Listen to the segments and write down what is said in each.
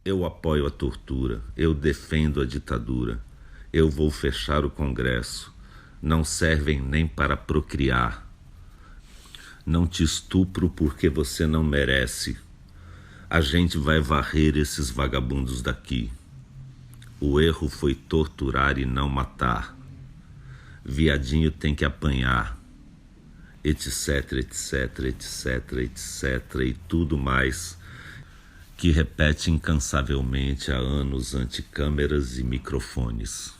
Eu apoio a tortura, eu defendo a ditadura, eu vou fechar o Congresso. Não servem nem para procriar. Não te estupro porque você não merece. A gente vai varrer esses vagabundos daqui. O erro foi torturar e não matar. Viadinho tem que apanhar, etc, etc, etc, etc e tudo mais que repete incansavelmente há anos ante câmeras e microfones.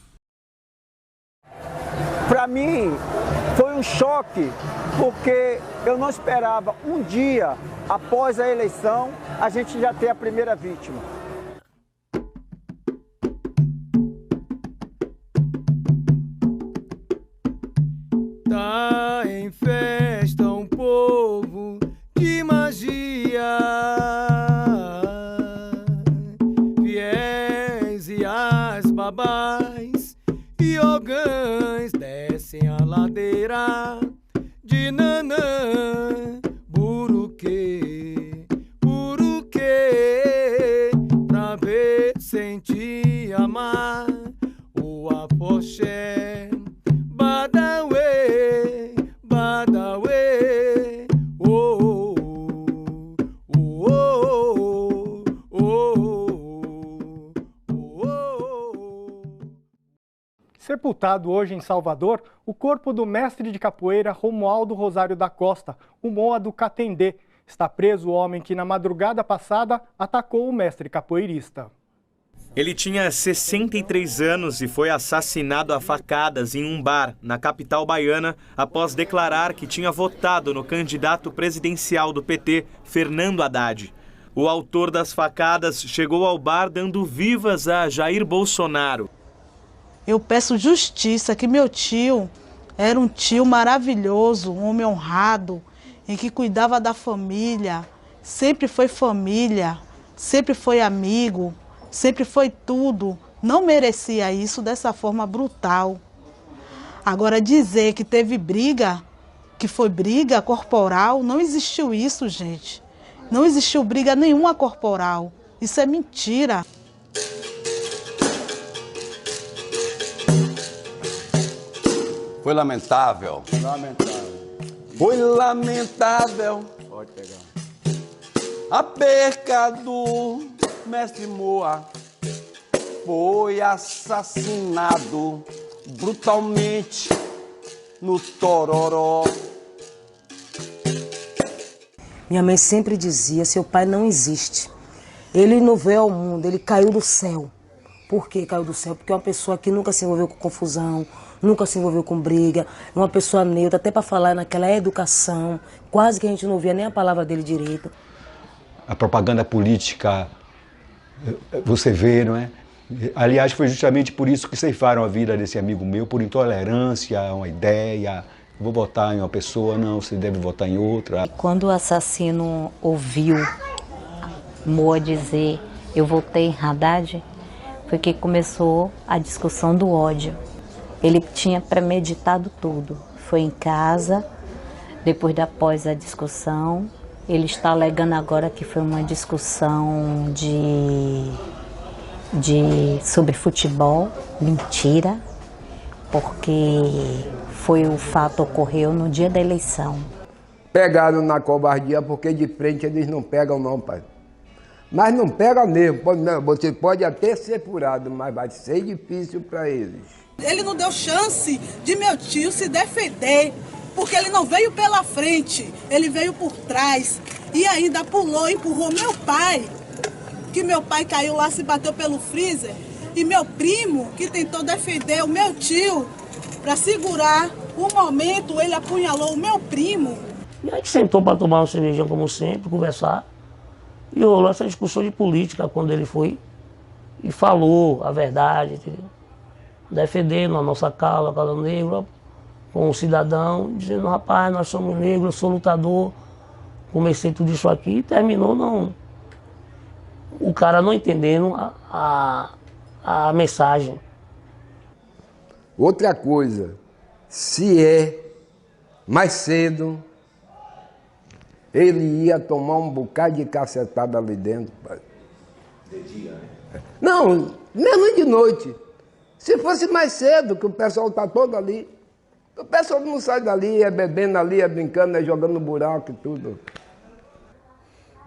Para mim foi um choque, porque eu não esperava um dia após a eleição a gente já ter a primeira vítima. Tá em festa um povo de magia, fiéis e as babás e ogãs descem a ladeira de Nanã, Buruquê, Buruquê, pra ver, sentir, amar o afoxé. Badawê, Badawê, oh, oh, oh, oh, oh, oh. Sepultado hoje em Salvador, o corpo do mestre de capoeira Romualdo Rosário da Costa, o Moa do Catendê. Está preso o homem que na madrugada passada atacou o mestre capoeirista. Ele tinha 63 anos e foi assassinado a facadas em um bar na capital baiana após declarar que tinha votado no candidato presidencial do PT, Fernando Haddad. O autor das facadas chegou ao bar dando vivas a Jair Bolsonaro. Eu peço justiça, que meu tio era um tio maravilhoso, um homem honrado, em que cuidava da família, sempre foi família, sempre foi amigo. Sempre foi tudo, não merecia isso dessa forma brutal. Agora dizer que teve briga, que foi briga corporal, não existiu isso, gente. Não existiu briga nenhuma corporal. Isso é mentira. Foi lamentável. Foi lamentável. Pode pegar. A perca do mestre Moa foi assassinado brutalmente no Tororó. Minha mãe sempre dizia, seu pai não existe. Ele não veio ao mundo, ele caiu do céu. Por que caiu do céu? Porque é uma pessoa que nunca se envolveu com confusão, nunca se envolveu com briga, é uma pessoa neutra, até para falar naquela educação, quase que a gente não ouvia nem a palavra dele direito. A propaganda política, você vê, não é? Aliás, foi justamente por isso que ceifaram a vida desse amigo meu, por intolerância a uma ideia. Vou votar em uma pessoa, não, você deve votar em outra. Quando o assassino ouviu Moa dizer, eu votei em Haddad, foi que começou a discussão do ódio. Ele tinha premeditado tudo. Foi em casa, após a discussão. Ele está alegando agora que foi uma discussão sobre futebol. Mentira, porque o fato ocorreu no dia da eleição. Pegaram na covardia porque de frente eles não pegam não, pai. Mas não pega mesmo, você pode até ser furado, mas vai ser difícil para eles. Ele não deu chance de meu tio se defender, porque ele não veio pela frente, ele veio por trás e ainda pulou, empurrou meu pai, que meu pai caiu lá, se bateu pelo freezer, e meu primo, que tentou defender o meu tio, para segurar o momento, ele apunhalou o meu primo. E a gente sentou para tomar uma cervejinha como sempre, conversar, e rolou essa discussão de política quando ele foi e falou a verdade, entendeu? Defendendo a nossa causa, a causa negra, com um cidadão, dizendo, rapaz, nós somos negros, eu sou lutador, comecei tudo isso aqui e terminou não. O cara não entendendo a mensagem. Outra coisa, se mais cedo, ele ia tomar um bocado de cacetada ali dentro, pai. De dia, né? Não, mesmo de noite. Se fosse mais cedo, que o pessoal está todo ali. O pessoal não sai dali, é bebendo ali, é brincando, é jogando no buraco e tudo.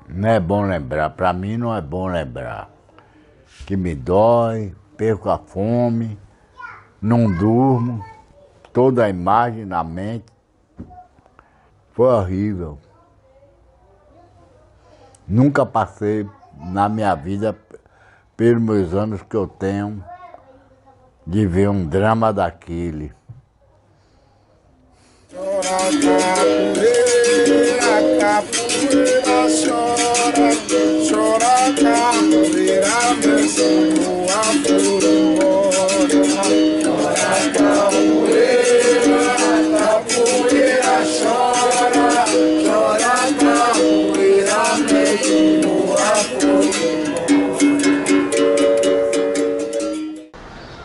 Não é bom lembrar, para mim não é bom lembrar. Que me dói, perco a fome, não durmo, toda a imagem na mente. Foi horrível. Nunca passei na minha vida, pelos meus anos que eu tenho, de ver um drama daquele.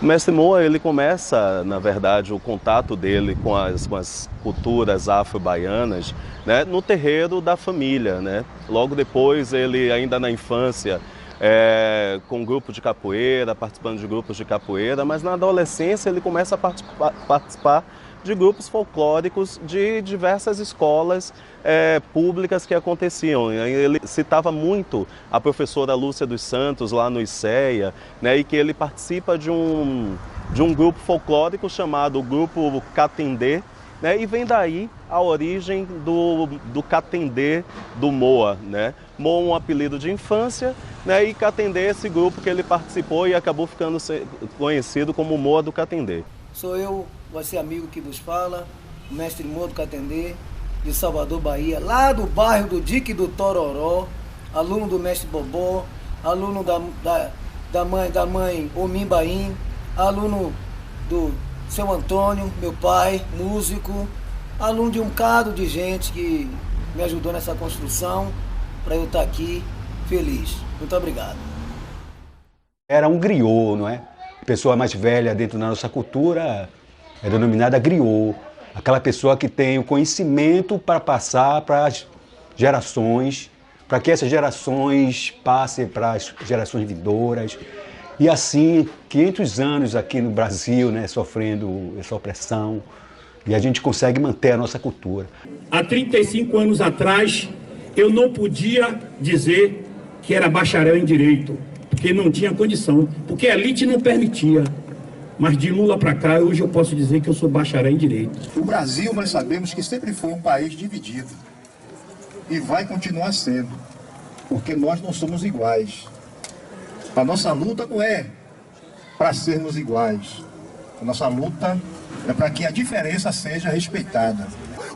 O mestre Moa, ele começa, na verdade, o contato dele com as culturas afro-baianas, né, no terreiro da família, né? Logo depois, ele ainda na infância, com um grupo de capoeira, participando de grupos de capoeira, mas na adolescência ele começa a participar de grupos folclóricos de diversas escolas públicas que aconteciam. Ele citava muito a professora Lúcia dos Santos lá no ICEA, né, e que ele participa de um grupo folclórico chamado Grupo Catendê, né, e vem daí a origem do Catendê do Moa, né? Moa um apelido de infância, né, e Catendê esse grupo que ele participou e acabou ficando conhecido como Moa do Catendê. Sou eu, você amigo que vos fala, o mestre Moa do Catendê, de Salvador, Bahia, lá do bairro do Dique do Tororó, aluno do mestre Bobó, aluno da mãe Omim Baim, aluno do seu Antônio, meu pai, músico, aluno de um bocado de gente que me ajudou nessa construção para eu estar aqui feliz. Muito obrigado. Era um griot, não é? A pessoa mais velha dentro da nossa cultura é denominada griot. Aquela pessoa que tem o conhecimento para passar para as gerações, para que essas gerações passem para as gerações vindouras. E assim, 500 anos aqui no Brasil, né, sofrendo essa opressão, e a gente consegue manter a nossa cultura. Há 35 anos atrás, eu não podia dizer que era bacharel em Direito, porque não tinha condição, porque a elite não permitia. Mas de Lula para cá, hoje eu posso dizer que eu sou bacharel em Direito. O Brasil, nós sabemos que sempre foi um país dividido. E vai continuar sendo, porque nós não somos iguais. A nossa luta não é para sermos iguais. A nossa luta é para que a diferença seja respeitada.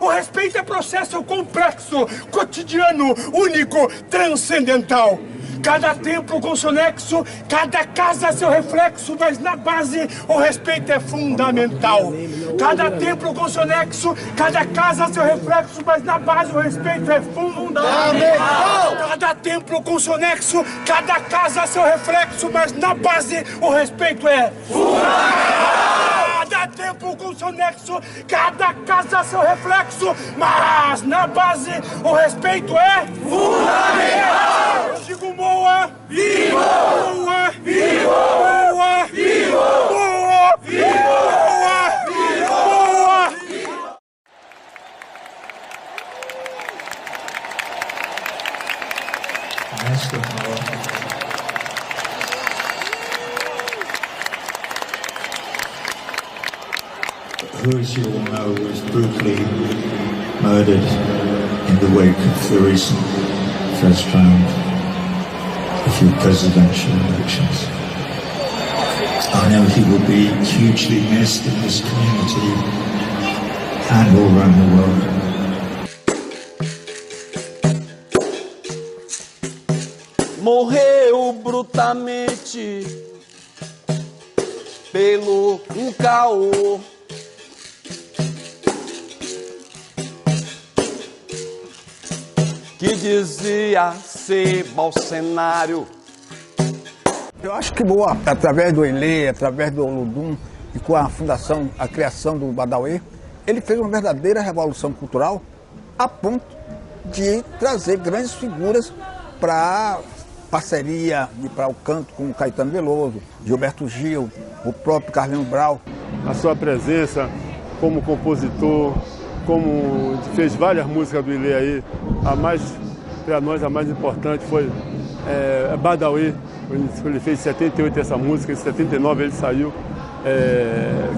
O respeito é processo complexo, cotidiano, único, transcendental. Cada templo com seu nexo, cada casa seu reflexo, mas na base o respeito é fundamental. Cada templo com seu nexo, cada casa seu reflexo, mas na base o respeito é fundamental. Cada templo com seu nexo, cada casa seu reflexo, mas na base o respeito é fundamental. Cada templo com seu nexo, cada casa seu reflexo, mas na base o respeito é fundamental. Eu digo Moa, viva! Moa, viva! Moa, viva! Moa, viva! Moa, viva! Mestre Moa. Who, as you all know, was brutally murdered in the wake of the recent first round of the presidential elections. I know he will be hugely missed in this community and all around the world. Morreu brutamente pelo caô. Que dizia ser Bolsonaro. Eu acho que Moa, através do Elê, através do Olodum e com a fundação, a criação do Badauê, ele fez uma verdadeira revolução cultural a ponto de trazer grandes figuras para parceria para o canto com o Caetano Veloso, Gilberto Gil, o próprio Carlinhos Brau. A sua presença como compositor, como fez várias músicas do Ilê aí, para nós a mais importante foi Badawi. Ele fez em 78 essa música, em 79 ele saiu,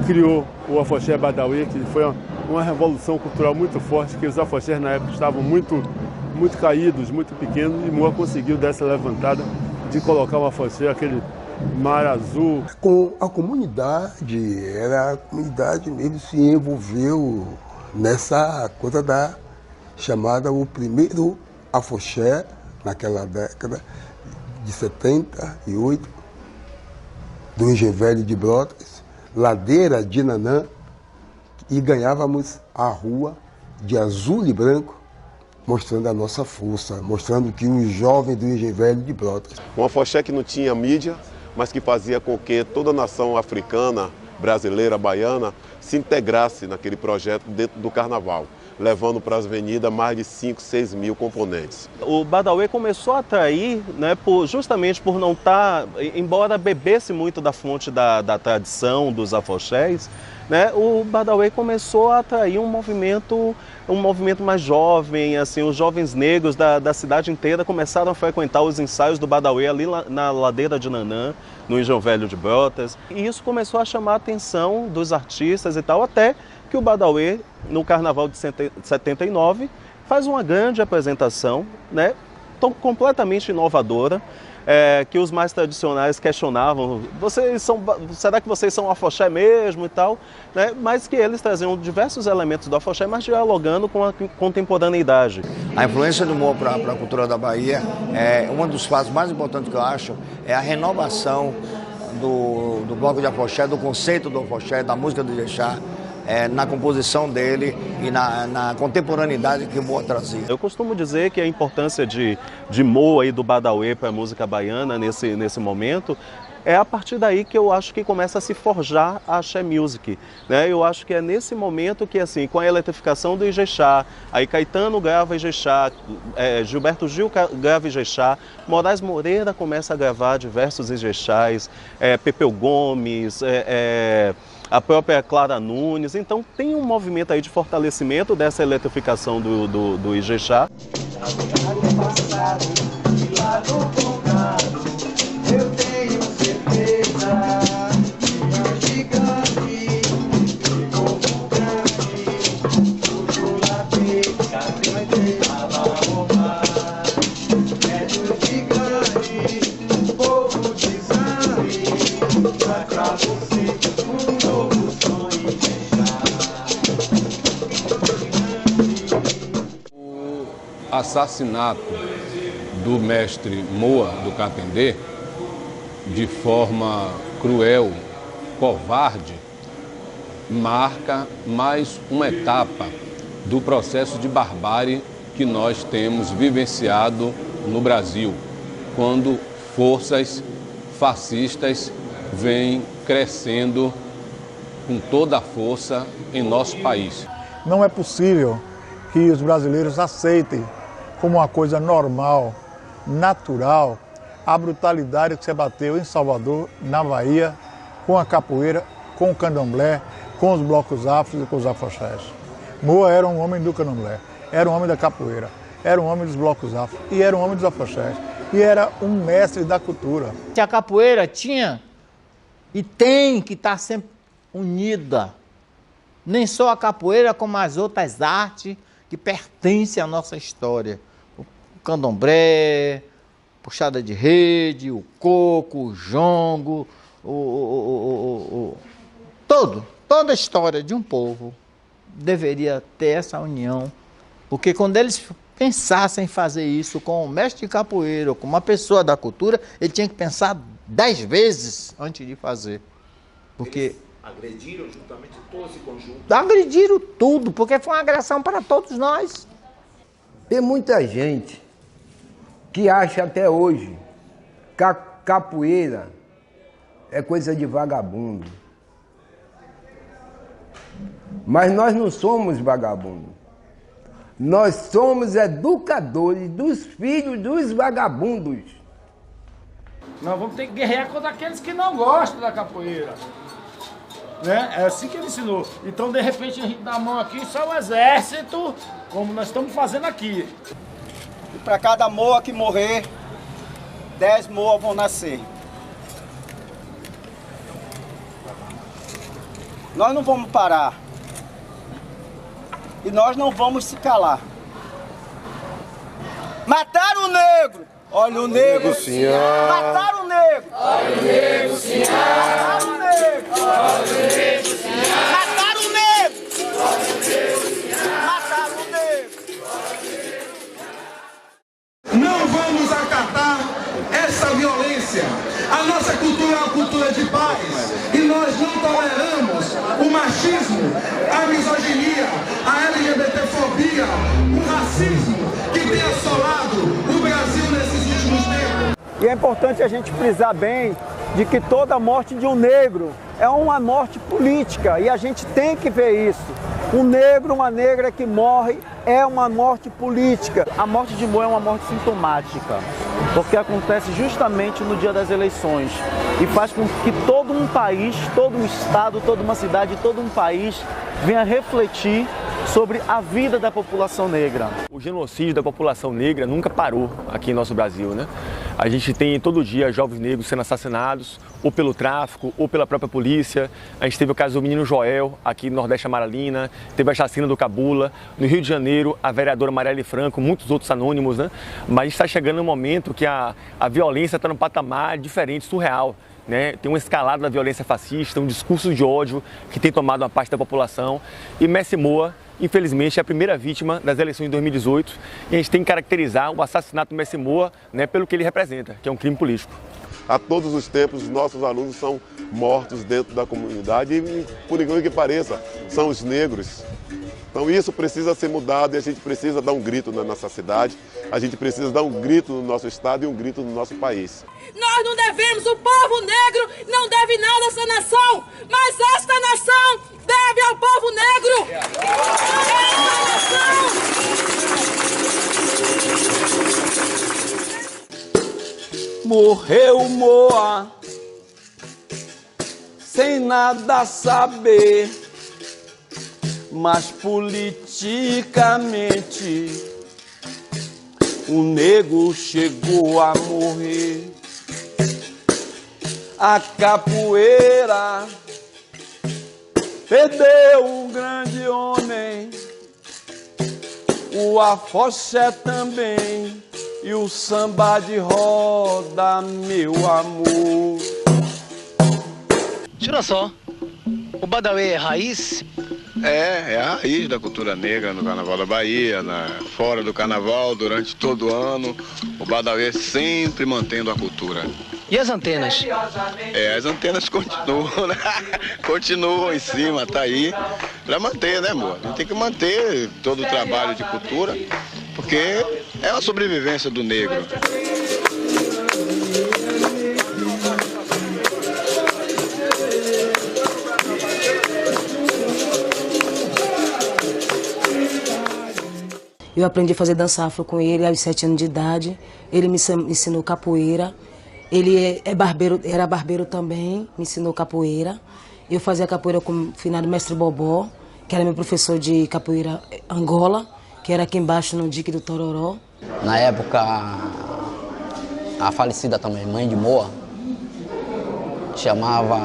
criou o afoxé Badawi, que foi uma revolução cultural muito forte, que os afoxés na época estavam muito caídos, muito pequenos, e Moa conseguiu dar essa levantada de colocar o afoxé, aquele mar azul. Com a comunidade mesmo se envolveu nessa coisa da chamada o primeiro afoxé, naquela década de 78, do Engenho Velho de Brotas, ladeira de Nanã, e ganhávamos a rua de azul e branco, mostrando a nossa força, mostrando que um jovem do Engenho Velho de Brotas. Um afoxé que não tinha mídia, mas que fazia com que toda a nação africana, brasileira, baiana, se integrasse naquele projeto dentro do carnaval, levando para as avenidas mais de 5, 6 mil componentes. O Badawi começou a atrair, né, justamente por não estar, embora bebesse muito da fonte da tradição dos afoxés, né, o Badawi começou a atrair um movimento mais jovem, assim, os jovens negros da cidade inteira começaram a frequentar os ensaios do Badawi ali na ladeira de Nanã, no Engenho Velho de Brotas, e isso começou a chamar a atenção dos artistas e tal, até que o Badawi, no Carnaval de 79, faz uma grande apresentação, né, completamente inovadora, que os mais tradicionais questionavam, será que vocês são afoxé mesmo e tal, né? Mas que eles traziam diversos elementos do afoxé, mas dialogando com a contemporaneidade. A influência do Moa para a cultura da Bahia um dos fatos mais importantes que eu acho é a renovação do bloco de afoxé, do conceito do afoxé, da música do Ijexá, na composição dele e na contemporaneidade que o Moa trazia. Eu costumo dizer que a importância de Moa e do Badawi para a música baiana nesse momento é a partir daí que eu acho que começa a se forjar a axé music, né? Eu acho que é nesse momento que, assim, com a eletrificação do Ijexá, aí Caetano grava Ijexá, Gilberto Gil grava Ijexá, Moraes Moreira começa a gravar diversos Ijexás, Pepeu Gomes, a própria Clara Nunes. Então tem um movimento aí de fortalecimento dessa eletrificação do Ijexá. Eu tenho certeza que o gigante, povo grande, cujo latir tava roubar. É do gigante, povo de Zane, traz pra você um novo sonho e O assassinato do mestre Moa do Catendê, de forma cruel, covarde, marca mais uma etapa do processo de barbárie que nós temos vivenciado no Brasil, quando forças fascistas vêm crescendo com toda a força em nosso país. Não é possível que os brasileiros aceitem como uma coisa normal, natural, a brutalidade que se abateu em Salvador, na Bahia, com a capoeira, com o candomblé, com os blocos afros e com os afoxés. Moa era um homem do candomblé, era um homem da capoeira, era um homem dos blocos afros e era um homem dos afoxés. E era um mestre da cultura. A capoeira tinha e tem que estar sempre unida. Nem só a capoeira, como as outras artes que pertencem à nossa história. O candomblé, puxada de rede, o coco, o jongo, toda a história de um povo deveria ter essa união, porque quando eles pensassem em fazer isso com o mestre de capoeira ou com uma pessoa da cultura, ele tinha que pensar 10 vezes antes de fazer, porque eles agrediram justamente todo esse conjunto. Agrediram tudo, porque foi uma agressão para todos nós. Tem muita gente que acha até hoje que a capoeira é coisa de vagabundo. Mas nós não somos vagabundos. Nós somos educadores dos filhos dos vagabundos. Nós vamos ter que guerrear contra aqueles que não gostam da capoeira. Né? É assim que ele ensinou. Então, de repente, a gente dá a mão aqui, só o exército, como nós estamos fazendo aqui. E para cada moa que morrer, 10 moas vão nascer. Nós não vamos parar. E nós não vamos se calar. Mataram o negro! Olha o negro, senhor! Mataram o negro! Olha o negro, senhor! Mataram o negro! Olha o negro, senhor! Mataram o negro! Olha o negro, senhor! Mataram o negro! Não vamos acatar essa violência. A nossa cultura é uma cultura de paz. E nós não toleramos o machismo, a misoginia, a LGBTfobia, o racismo que tem assolado o Brasil nesses últimos tempos. E é importante a gente frisar bem de que toda morte de um negro é uma morte política e a gente tem que ver isso. Um negro, uma negra que morre é uma morte política. A morte de Moa é uma morte sintomática, porque acontece justamente no dia das eleições e faz com que todo um país, todo um estado, toda uma cidade, todo um país venha refletir sobre a vida da população negra. O genocídio da população negra nunca parou aqui em nosso Brasil, né? A gente tem todo dia jovens negros sendo assassinados, ou pelo tráfico, ou pela própria polícia. A gente teve o caso do menino Joel, aqui no Nordeste Amaralina, teve a chacina do Cabula. No Rio de Janeiro, a vereadora Marielle Franco, muitos outros anônimos, né? Mas está chegando um momento que a violência está num patamar diferente, surreal. Né? Tem uma escalada da violência fascista, um discurso de ódio que tem tomado uma parte da população. E Mestre Moa, infelizmente, é a primeira vítima das eleições de 2018 e a gente tem que caracterizar o assassinato do Mestre Moa, né, pelo que ele representa, que é um crime político. A todos os tempos, os nossos alunos são mortos dentro da comunidade e, por incrível que pareça, são os negros. Então isso precisa ser mudado e a gente precisa dar um grito na nossa cidade, a gente precisa dar um grito no nosso estado e um grito no nosso país. Nós não devemos, o povo negro não deve nada a essa nação, mas esta nação deve ao povo negro. Morreu Moa, sem nada saber, mas politicamente o negro chegou a morrer. A capoeira perdeu um grande homem, o afoxé também e o samba de roda, meu amor. Tira só, o Badawi é raiz? É a raiz da cultura negra no Carnaval da Bahia, fora do Carnaval, durante todo o ano, o Badawi sempre mantendo a cultura. E as antenas? As antenas continuam, né? Continuam em cima, tá aí, para manter, né, amor? A gente tem que manter todo o trabalho de cultura, porque é a sobrevivência do negro. Eu aprendi a fazer dança afro com ele aos 7 anos de idade. Ele me ensinou capoeira. Ele era barbeiro também, me ensinou capoeira. Eu fazia capoeira com o finado mestre Bobó, que era meu professor de capoeira Angola, que era aqui embaixo no dique do Tororó. Na época, a falecida também, mãe de Moa, chamava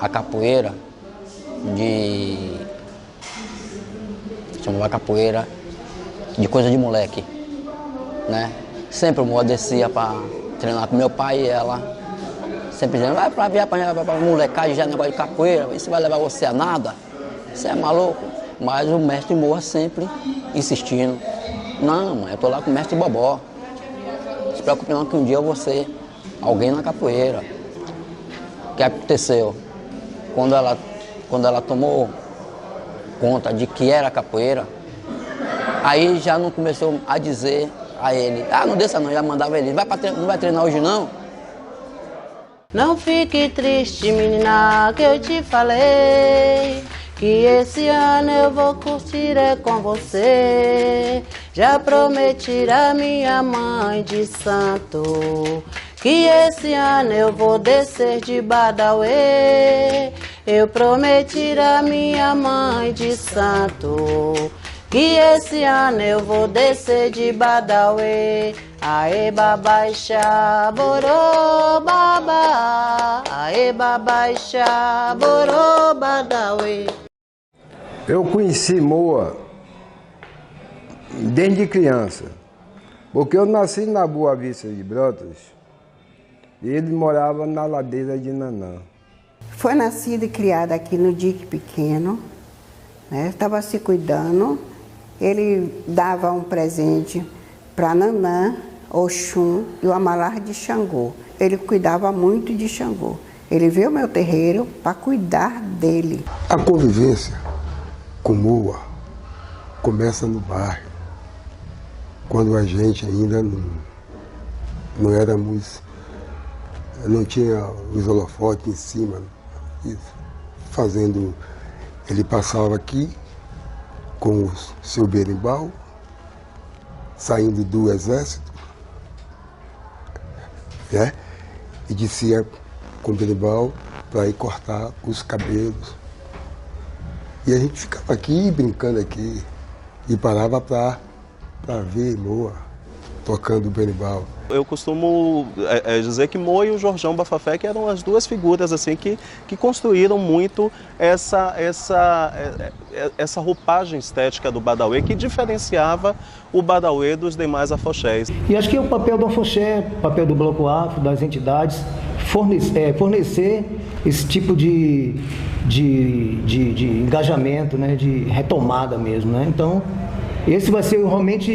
a capoeira de coisa de moleque, né? Sempre o Moa descia para treinar com meu pai e ela sempre dizendo, vai pra molecagem, já é negócio de capoeira, isso vai levar você a nada, você é maluco. Mas o mestre Moa sempre insistindo, não, mãe, eu tô lá com o mestre Bobó, não se preocupe não que um dia eu vou ser alguém na capoeira. O que aconteceu? Quando ela tomou conta de que era capoeira, aí já não começou a dizer a ele, não desça não, já mandava ele, não vai treinar hoje não? Não fique triste, menina, que eu te falei que esse ano eu vou curtir com você. Já prometi a minha mãe de santo que esse ano eu vou descer de Badauê. Eu prometi a minha mãe de santo, que esse ano eu vou descer de Badauê. Aê babaixá, borô babá, aê babaixá, borô badauê. Eu conheci Moa desde criança, porque eu nasci na Boa Vista de Brotas e ele morava na ladeira de Nanã. Foi nascida e criada aqui no Dique Pequeno, né? Estava se cuidando, ele dava um presente para Nanã, Oxum e o Amalar de Xangô. Ele cuidava muito de Xangô. Ele veio ao meu terreiro para cuidar dele. A convivência com Moa começa no bairro, quando a gente ainda não éramos, não tinha os holofotes em cima, fazendo. Ele passava aqui com o seu berimbau, saindo do exército, né? E descia com o berimbau para ir cortar os cabelos. E a gente ficava aqui brincando aqui e parava para ver Moa tocando o berimbau. Eu costumo dizer que Moa e o Jorjão Bafafé que eram as duas figuras assim que construíram muito essa roupagem estética do Badauê, que diferenciava o Badauê dos demais afoxés. E acho que o papel do afoxé, o papel do Bloco Afro, das entidades, fornecer esse tipo de engajamento, né, de retomada mesmo, né? Então, esse vai ser realmente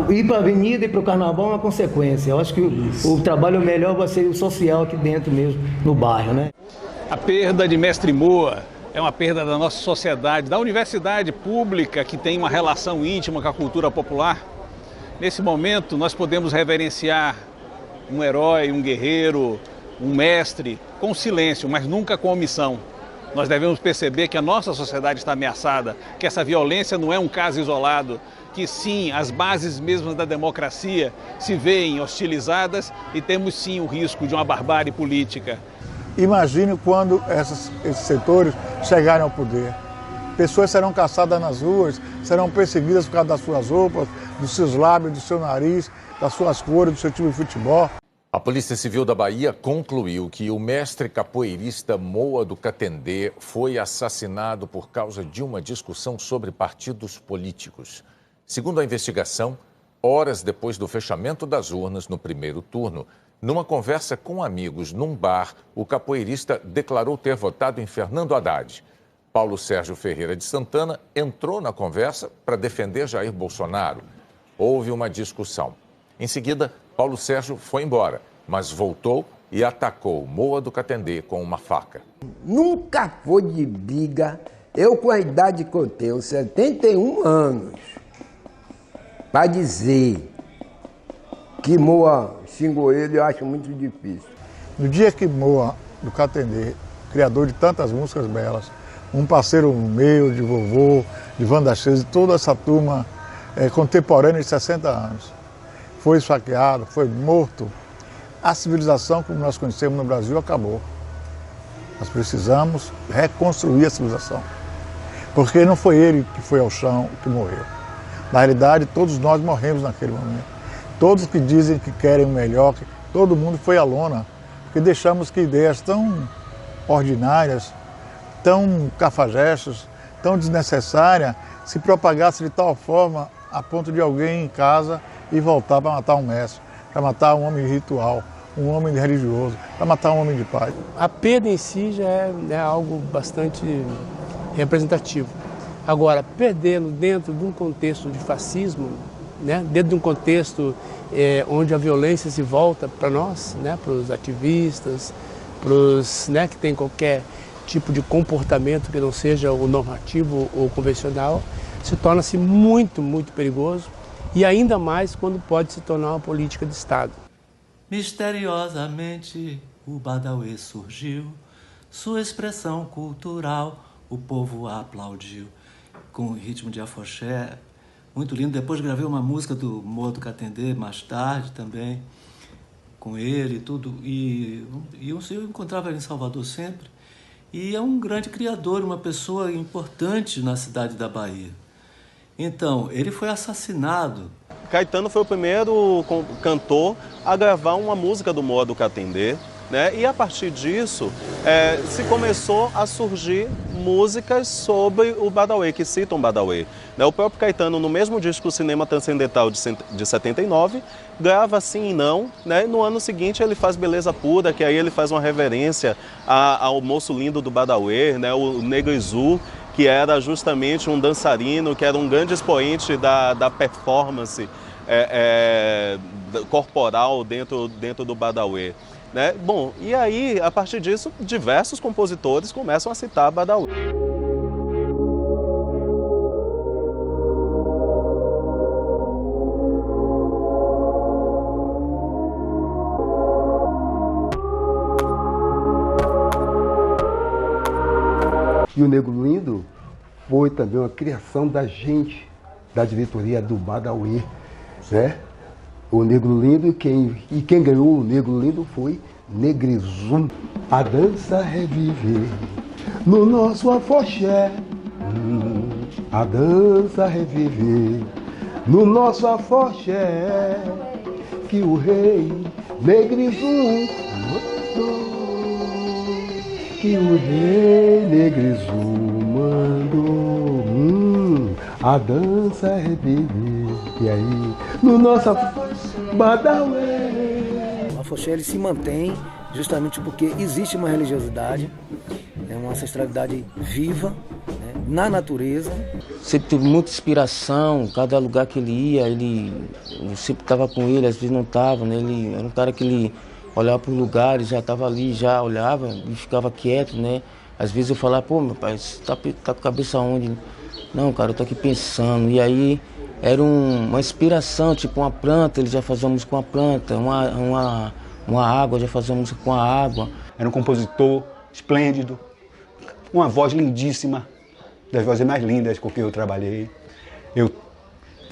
ir para a avenida e para o carnaval é uma consequência. Eu acho que o trabalho melhor vai ser o social aqui dentro mesmo, no bairro, né? A perda de Mestre Moa é uma perda da nossa sociedade, da universidade pública que tem uma relação íntima com a cultura popular. Nesse momento nós podemos reverenciar um herói, um guerreiro, um mestre com silêncio, mas nunca com omissão. Nós devemos perceber que a nossa sociedade está ameaçada, que essa violência não é um caso isolado, que sim, as bases mesmas da democracia se veem hostilizadas e temos sim o risco de uma barbárie política. Imagine quando esses setores chegarem ao poder. Pessoas serão caçadas nas ruas, serão perseguidas por causa das suas roupas, dos seus lábios, do seu nariz, das suas cores, do seu time de futebol. A Polícia Civil da Bahia concluiu que o mestre capoeirista Moa do Catendê foi assassinado por causa de uma discussão sobre partidos políticos. Segundo a investigação, horas depois do fechamento das urnas no primeiro turno, numa conversa com amigos num bar, o capoeirista declarou ter votado em Fernando Haddad. Paulo Sérgio Ferreira de Santana entrou na conversa para defender Jair Bolsonaro. Houve uma discussão. Em seguida, Paulo Sérgio foi embora, mas voltou e atacou Moa do Catendê com uma faca. Nunca foi de briga. Eu, com a idade que eu tenho, 71 anos, para dizer que Moa xingou ele, eu acho muito difícil. No dia que Moa do Catendê, criador de tantas músicas belas, um parceiro meu, de vovô, de Wanda Chase, toda essa turma contemporânea de 60 anos, foi esfaqueado, foi morto, a civilização como nós conhecemos no Brasil acabou. Nós precisamos reconstruir a civilização, porque não foi ele que foi ao chão, que morreu. Na realidade, todos nós morremos naquele momento. Todos que dizem que querem o melhor, todo mundo foi à lona, porque deixamos que ideias tão ordinárias, tão cafajestas, tão desnecessárias, se propagassem de tal forma a ponto de alguém em casa e voltar para matar um mestre, para matar um homem ritual, um homem religioso, para matar um homem de paz. A perda em si já é algo bastante representativo. Agora, perdê-lo dentro de um contexto de fascismo, né, dentro de um contexto onde a violência se volta para nós, né, para os ativistas, para os que têm qualquer tipo de comportamento que não seja o normativo ou convencional, se torna-se muito, muito perigoso. E ainda mais quando pode se tornar uma política de Estado. Misteriosamente o Badauê surgiu, sua expressão cultural o povo aplaudiu. Com o ritmo de afoxé, muito lindo. Depois gravei uma música do Moa do Catendê, mais tarde também. com ele e tudo. E eu encontrava ele em Salvador sempre. E é um grande criador, uma pessoa importante na cidade da Bahia. Então, ele foi assassinado. Caetano foi o primeiro cantor a gravar uma música do Moa do Catendê, né? E a partir disso, se começou a surgir músicas sobre o Badauê, que citam Badauê. O próprio Caetano, no mesmo disco Cinema Transcendental de 79, grava Sim e Não, né? E no ano seguinte ele faz Beleza Pura, que aí ele faz uma reverência ao moço lindo do Badauê, né? O Negrizu, que era justamente um dançarino, que era um grande expoente da performance corporal dentro do Badauê. Né? Bom, e aí, a partir disso, diversos compositores começam a citar Badauê. E o Negro Lindo foi também uma criação da gente, da diretoria do Badauê, né? O Negro Lindo, e quem ganhou o Negro Lindo foi Negrizu. A dança revive no nosso afoxé. A dança revive no nosso afoxé. Que o rei Negrizu mandou. Que o rei Negrizu mandou. A dança revive. E aí, no nosso Badauê. O afoxé ele se mantém justamente porque existe uma religiosidade, uma ancestralidade viva, né, na natureza. Sempre teve muita inspiração, cada lugar que ele ia, eu sempre estava com ele, às vezes não estava, né? Ele era um cara que ele olhava para os lugares, já estava ali, já olhava e ficava quieto, né? Às vezes eu falava, pô, meu pai, você tá com a cabeça onde? Não, cara, eu tô aqui pensando. E aí era uma inspiração, tipo uma planta, ele já fazia música com a planta, uma água, já fazia música com a água. Era um compositor esplêndido, uma voz lindíssima, das vozes mais lindas com que eu trabalhei. Eu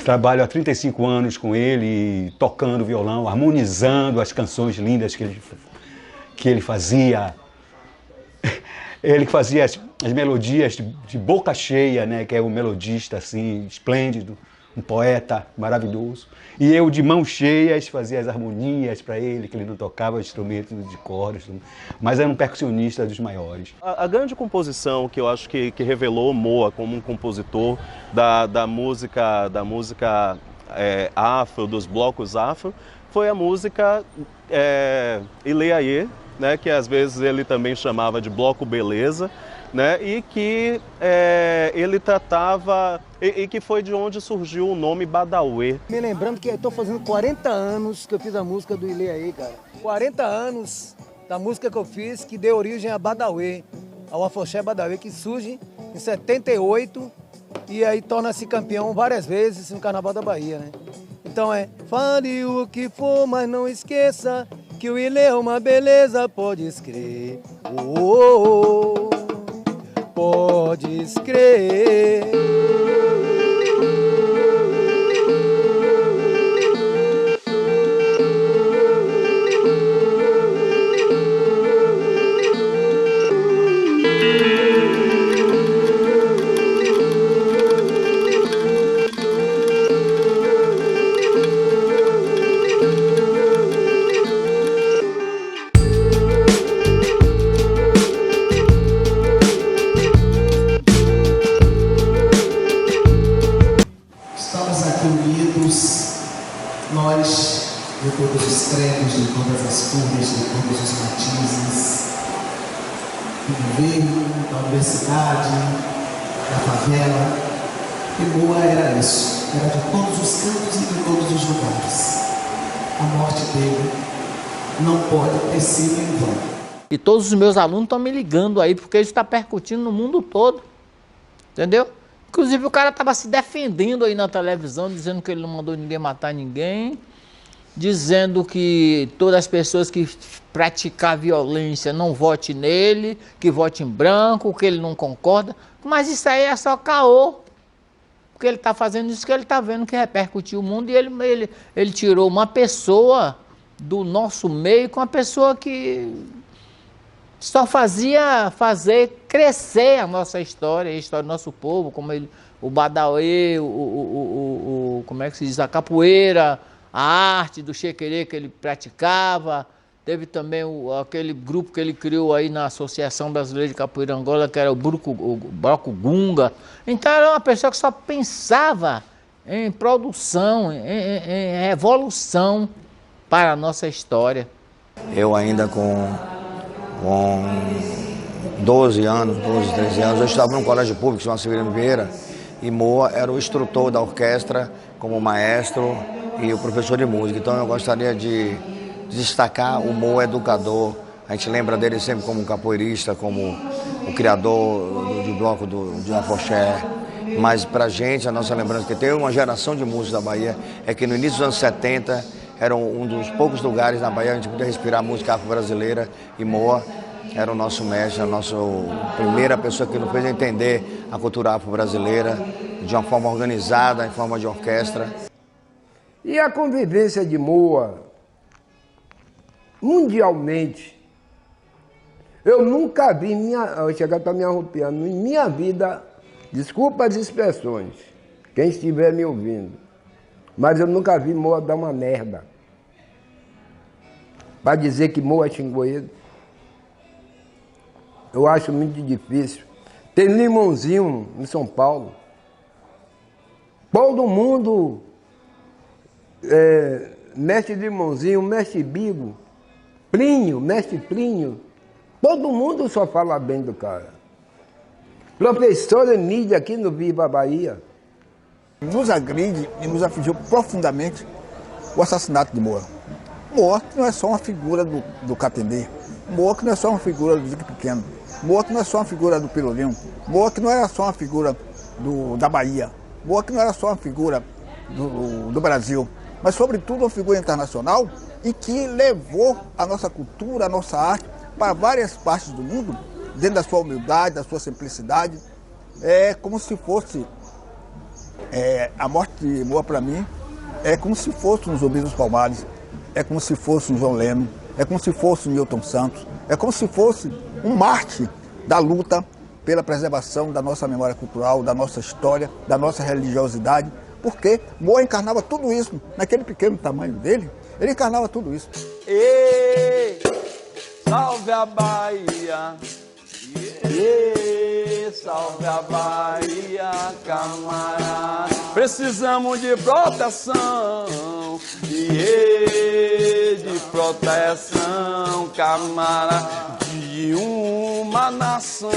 trabalho há 35 anos com ele, tocando violão, harmonizando as canções lindas que ele fazia. Ele fazia as melodias de boca cheia, né, que é um melodista assim, esplêndido, um poeta maravilhoso. E eu, de mãos cheias, fazia as harmonias para ele, que ele não tocava instrumentos de cordas, mas era um percussionista dos maiores. A grande composição que eu acho que revelou Moa como um compositor da música afro, dos blocos afro, foi a música Ileaie, né, que às vezes ele também chamava de Bloco Beleza, né, e que ele tratava, e que foi de onde surgiu o nome Badauê. Me lembrando que eu estou fazendo 40 anos que eu fiz a música do Ileaie, cara. 40 anos da música que eu fiz que deu origem a Badauê, ao afoxé Badauê, que surge em 78 e aí torna-se campeão várias vezes no Carnaval da Bahia, né? Então fale o que for, mas não esqueça que o Ilê é uma beleza, pode crer. Pode crer. De todos os credos, de todas as cores, de todos os matizes, do governo, da universidade, da favela. E Moa era isso, era de todos os cantos e de todos os lugares. A morte dele não pode ter sido em vão. E todos os meus alunos estão me ligando aí, porque isso está percutindo no mundo todo, entendeu? Inclusive o cara estava se defendendo aí na televisão, dizendo que ele não mandou ninguém matar ninguém, dizendo que todas as pessoas que praticar violência não vote nele, que vote em branco, que ele não concorda. Mas isso aí é só caô. Porque ele está fazendo isso que ele está vendo que repercutiu o mundo e ele tirou uma pessoa do nosso meio com uma pessoa que só fazia fazer crescer a nossa história, a história do nosso povo, como ele, o Badauê, como é que se diz, a capoeira, a arte do xequerê que ele praticava. Teve também aquele grupo que ele criou aí na Associação Brasileira de Capoeira Angola, que era o Bloco Gunga. Então era uma pessoa que só pensava em produção, em revolução para a nossa história. Eu ainda com 12 anos, 13 anos, eu estava num colégio público, chamado Severino Vieira, e Moa era o instrutor da orquestra, como maestro e o professor de música. Então eu gostaria de destacar o Moa educador. A gente lembra dele sempre como um capoeirista, como o criador do bloco de Afoxé. Mas pra gente, a nossa lembrança que tem uma geração de músicos da Bahia é que no início dos anos 70 era um dos poucos lugares na Bahia onde a gente podia respirar música afro-brasileira, e Moa era o nosso mestre, a nossa primeira pessoa que nos fez entender a cultura afro-brasileira de uma forma organizada, em forma de orquestra. E a convivência de Moa, mundialmente, eu nunca vi, eu chegar para me arrupiando, em minha vida, desculpa as expressões, quem estiver me ouvindo, mas eu nunca vi Moa dar uma merda para dizer que Moa é xingoeiro. Eu acho muito difícil. Tem Limãozinho em São Paulo. Todo mundo, mestre Limãozinho, mestre Bigo, Plínio, mestre Plínio, todo mundo só fala bem do cara. Professor Emílio aqui no Viva Bahia. Nos agride e nos afligiu profundamente o assassinato de Moa. Moa que não é só uma figura do Catendê, Moa que não é só uma figura do Dique Pequeno, Moa que não é só uma figura do Pelourinho, Moa que não era só uma figura da Bahia, Moa que não era só uma figura do Brasil, mas sobretudo uma figura internacional e que levou a nossa cultura, a nossa arte para várias partes do mundo, dentro da sua humildade, da sua simplicidade. É como se fosse, a morte de Moa para mim, é como se fosse um Zumbi dos Palmares, é como se fosse um João Leno, é como se fosse um Milton Santos, é como se fosse um mártir da luta pela preservação da nossa memória cultural, da nossa história, da nossa religiosidade, porque Moa encarnava tudo isso, naquele pequeno tamanho dele, ele encarnava tudo isso. Ei, salve a Bahia, salve a Bahia, camarada. Precisamos de proteção, de proteção, camarada, de uma nação,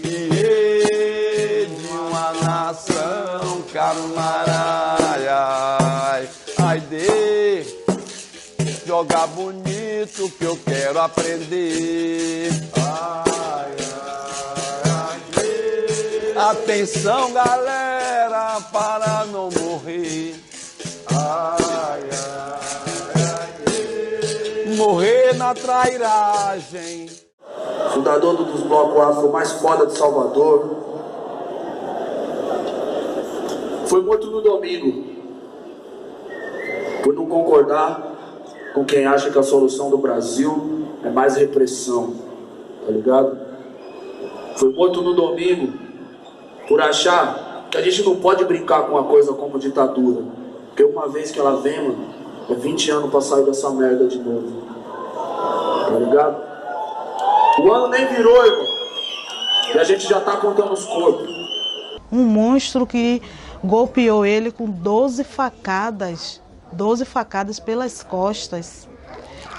de uma nação, camarada. Ai, de jogar bonito que eu quero aprender. Atenção, galera, para não morrer. Morrer na trairagem. Fundador dos blocos afro mais foda de Salvador. Foi morto no domingo por não concordar com quem acha que a solução do Brasil é mais repressão, tá ligado? Foi morto no domingo por achar que a gente não pode brincar com uma coisa como ditadura, porque uma vez que ela vem, mano, é 20 anos pra sair dessa merda de novo, tá ligado? O ano nem virou, irmão, e a gente já tá contando os corpos. Um monstro que golpeou ele com 12 facadas pelas costas.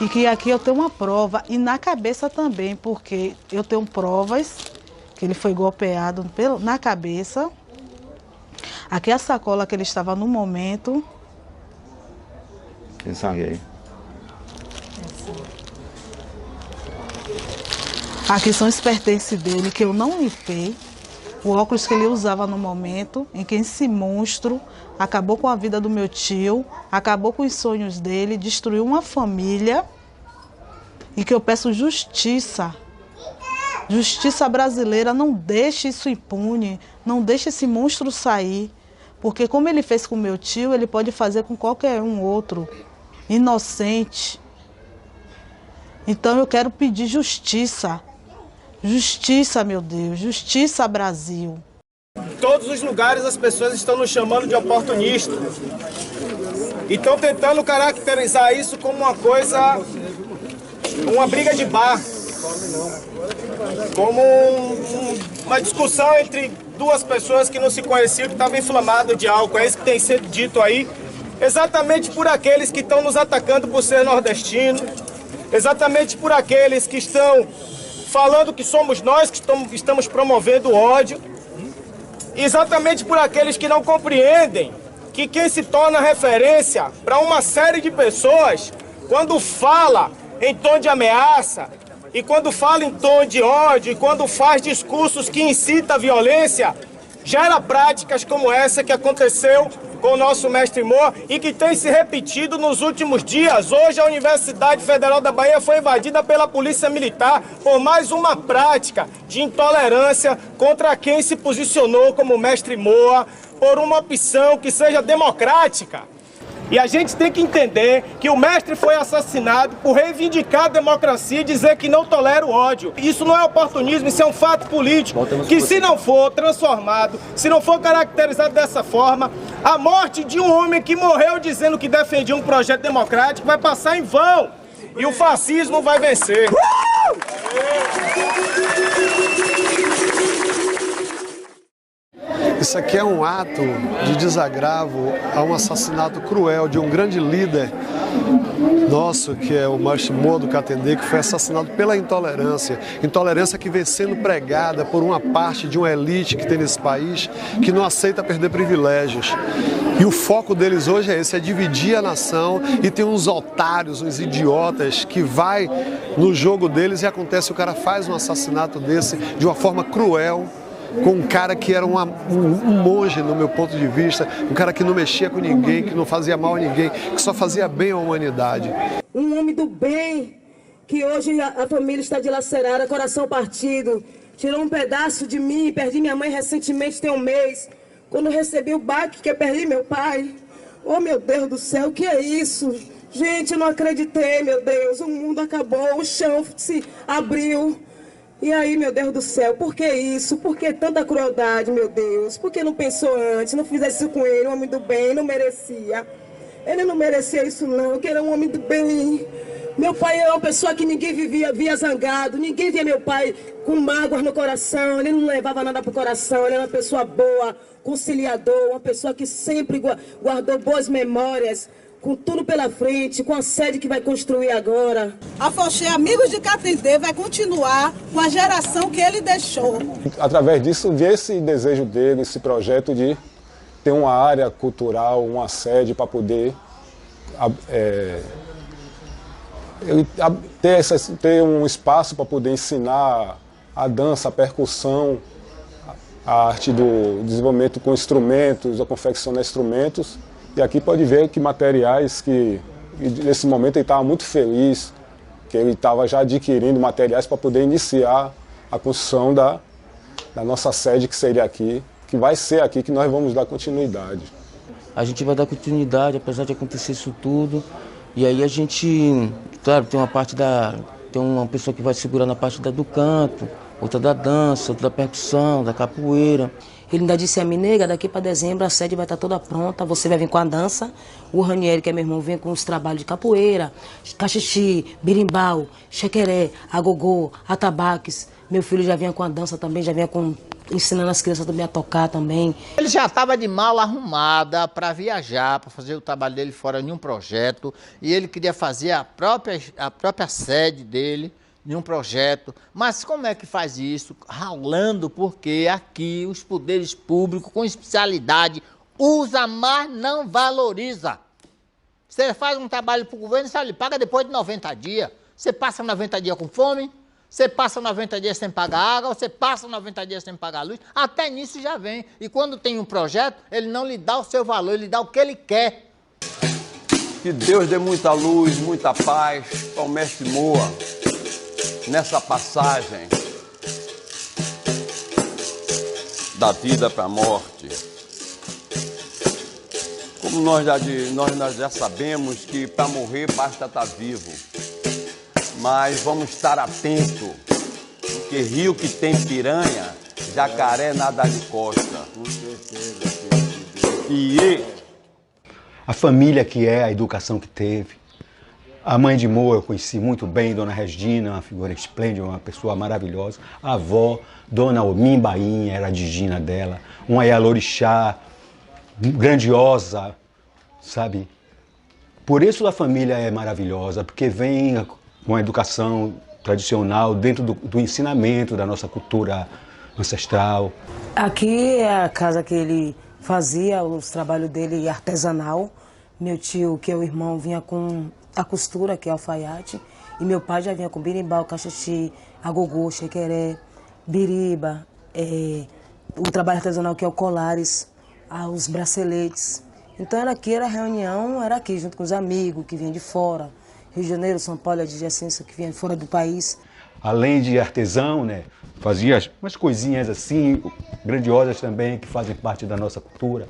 E que aqui eu tenho uma prova, e na cabeça também, porque eu tenho provas que ele foi golpeado na cabeça. Aqui a sacola que ele estava no momento. Tem sangue aí? Aqui são os pertences dele, que eu não limpei. O óculos que ele usava no momento em que esse monstro acabou com a vida do meu tio, acabou com os sonhos dele, destruiu uma família, e que eu peço justiça. Justiça brasileira, não deixe isso impune, não deixe esse monstro sair, porque como ele fez com meu tio, ele pode fazer com qualquer um outro. inocente. Então eu quero pedir justiça. Justiça, meu Deus. Justiça, Brasil. Em todos os lugares as pessoas estão nos chamando de oportunista. E estão tentando caracterizar isso como uma coisa, uma briga de bar. Como uma discussão entre duas pessoas que não se conheciam, que estavam inflamadas de álcool. É isso que tem sido dito aí. Exatamente por aqueles que estão nos atacando por ser nordestino. Exatamente por aqueles que estão falando que somos nós que estamos promovendo ódio. Exatamente por aqueles que não compreendem que quem se torna referência para uma série de pessoas, quando fala em tom de ameaça, e quando fala em tom de ódio, e quando faz discursos que incitam a violência, gera práticas como essa que aconteceu com o nosso mestre Moa e que tem se repetido nos últimos dias. Hoje a Universidade Federal da Bahia foi invadida pela Polícia Militar por mais uma prática de intolerância contra quem se posicionou como mestre Moa por uma opção que seja democrática. E a gente tem que entender que o mestre foi assassinado por reivindicar a democracia e dizer que não tolera o ódio. Isso não é oportunismo, isso é um fato político que, se não for transformado, se não for caracterizado dessa forma, a morte de um homem que morreu dizendo que defendia um projeto democrático vai passar em vão e o fascismo vai vencer. Isso aqui é um ato de desagravo a um assassinato cruel de um grande líder nosso, que é o mestre Moa do Catendê, que foi assassinado pela intolerância. Intolerância que vem sendo pregada por uma parte de uma elite que tem nesse país, que não aceita perder privilégios. E o foco deles hoje é esse, é dividir a nação, e tem uns otários, uns idiotas que vai no jogo deles e acontece, o cara faz um assassinato desse de uma forma cruel, com um cara que era um monge, no meu ponto de vista, um cara que não mexia com ninguém, que não fazia mal a ninguém, que só fazia bem à humanidade. Um homem do bem, que hoje a família está dilacerada, coração partido, tirou um pedaço de mim, perdi minha mãe recentemente, tem um mês, quando recebi o baque que eu perdi meu pai. Oh, meu Deus do céu, o que é isso? Gente, eu não acreditei, meu Deus, o mundo acabou, o chão se abriu. E aí, meu Deus do céu, por que isso? Por que tanta crueldade, meu Deus? Por que não pensou antes? Não fizesse isso com ele, um homem do bem, não merecia. Ele não merecia isso não, que era um homem do bem. Meu pai é uma pessoa que ninguém via zangado, ninguém via meu pai com mágoas no coração, ele não levava nada pro coração, ele era uma pessoa boa, conciliador, uma pessoa que sempre guardou boas memórias, com tudo pela frente, com a sede que vai construir agora. A Foché Amigos de Catendê vai continuar com a geração que ele deixou. Através disso, ver esse desejo dele, esse projeto de ter uma área cultural, uma sede para poder ter um espaço para poder ensinar a dança, a percussão, a arte do desenvolvimento com instrumentos, a confeccionar instrumentos. E aqui pode ver que materiais que, nesse momento, ele estava muito feliz, que ele estava já adquirindo materiais para poder iniciar a construção da nossa sede, que seria aqui, que vai ser aqui que nós vamos dar continuidade. A gente vai dar continuidade, apesar de acontecer isso tudo. E aí a gente, claro, tem uma pessoa que vai segurar na parte do canto, outra da dança, outra da percussão, da capoeira. Ele ainda disse a mim, nega, daqui para dezembro a sede vai estar toda pronta, você vai vir com a dança, o Ranieri, que é meu irmão, vem com os trabalhos de capoeira, cachixi, birimbau, chequeré, agogô, atabaques. Meu filho já vinha com a dança também, já vinha ensinando as crianças também a tocar também. Ele já estava de mala arrumada para viajar, para fazer o trabalho dele fora de um projeto, e ele queria fazer a própria sede dele, de um projeto. Mas como é que faz isso? Ralando, porque aqui os poderes públicos com especialidade usa, mas não valoriza. Você faz um trabalho para o governo, você lhe paga depois de 90 dias. Você passa 90 dias com fome, você passa 90 dias sem pagar água, você passa 90 dias sem pagar luz, até nisso já vem. E quando tem um projeto, ele não lhe dá o seu valor, ele dá o que ele quer. Que Deus dê muita luz, muita paz ao mestre Moa nessa passagem da vida para a morte. Como Como nós já sabemos que para morrer basta estar vivo. Mas vamos estar atentos, porque rio que tem piranha, jacaré nada lhe costa. E a família que é, a educação que teve. A mãe de Moa eu conheci muito bem, Dona Regina, uma figura esplêndida, uma pessoa maravilhosa. A avó, Dona Omim Bainha, era a digina dela. Uma Yalorixá, grandiosa, sabe? Por isso a família é maravilhosa, porque vem com a educação tradicional dentro do ensinamento da nossa cultura ancestral. Aqui é a casa que ele fazia os trabalhos dele artesanal. Meu tio, que é o irmão, vinha com a costura, que é alfaiate, e meu pai já vinha com birimbau, caxixi, agogô, chequeré, biriba, o trabalho artesanal que é o colares, os braceletes. Então era reunião, era aqui, junto com os amigos que vinham de fora, Rio de Janeiro, São Paulo, adjacência, que vinha de fora do país. Além de artesão, né, fazia umas coisinhas assim, grandiosas também, que fazem parte da nossa cultura,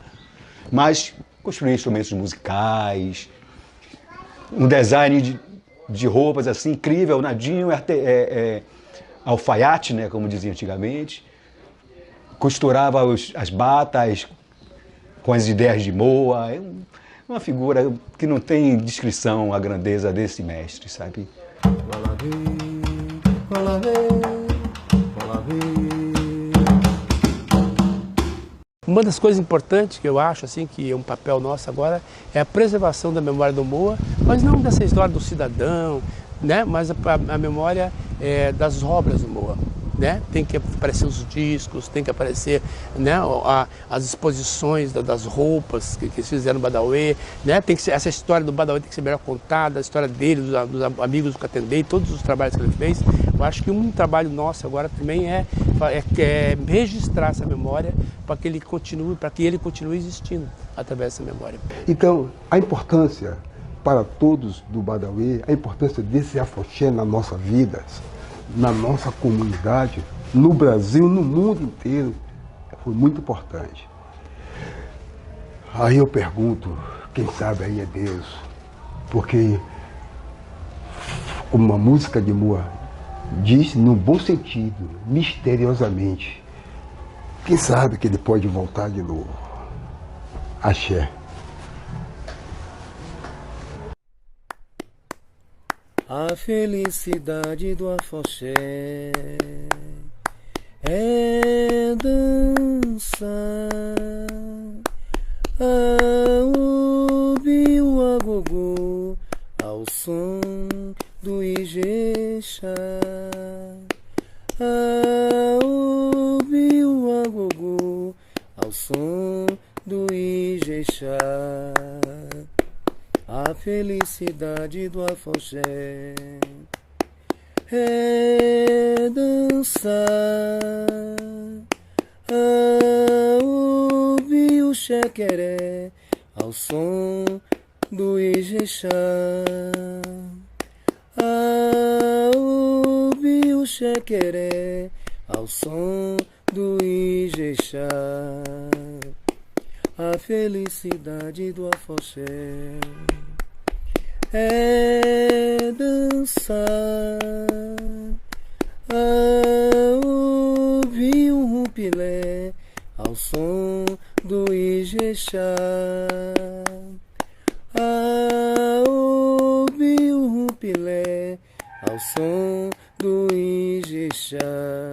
mas construía instrumentos musicais, um design de roupas assim incrível, nadinho, alfaiate, né, como dizia antigamente, costurava as batas com as ideias de Moa. É uma figura que não tem descrição a grandeza desse mestre, sabe? Uma das coisas importantes que eu acho, assim, que é um papel nosso agora, é a preservação da memória do Moa, mas não dessa história do cidadão, né? Mas a memória das obras do Moa. Né? Tem que aparecer os discos, tem que aparecer, né, as exposições das roupas que eles fizeram no Badauê, né? Tem que ser, essa história do Badauê tem que ser melhor contada, a história dele, dos amigos do Catendê, todos os trabalhos que ele fez. Eu acho que um trabalho nosso agora também é registrar essa memória para que ele continue existindo através dessa memória. Então, a importância para todos do Badauê, a importância desse afoxé na nossa vida, na nossa comunidade, no Brasil, no mundo inteiro, foi muito importante. Aí eu pergunto, quem sabe aí é Deus, porque como a música de Moa diz, no bom sentido, misteriosamente, quem sabe que ele pode voltar de novo. Axé. A felicidade do afoxé é dançar ao biu agogô, ao som do Ijexá, ao biu agogô, ao som do Ijexá. A felicidade do afoxé é dançar ao ouvir o chequeré, ao som do Ijexá, ao ouvir o chequeré, ao som do Ijexá. A felicidade do afoxé é dançar ao ouvir um rumpilé, ao som do Ijexá, ao ouvir um rumpilé, ao som do Ijexá.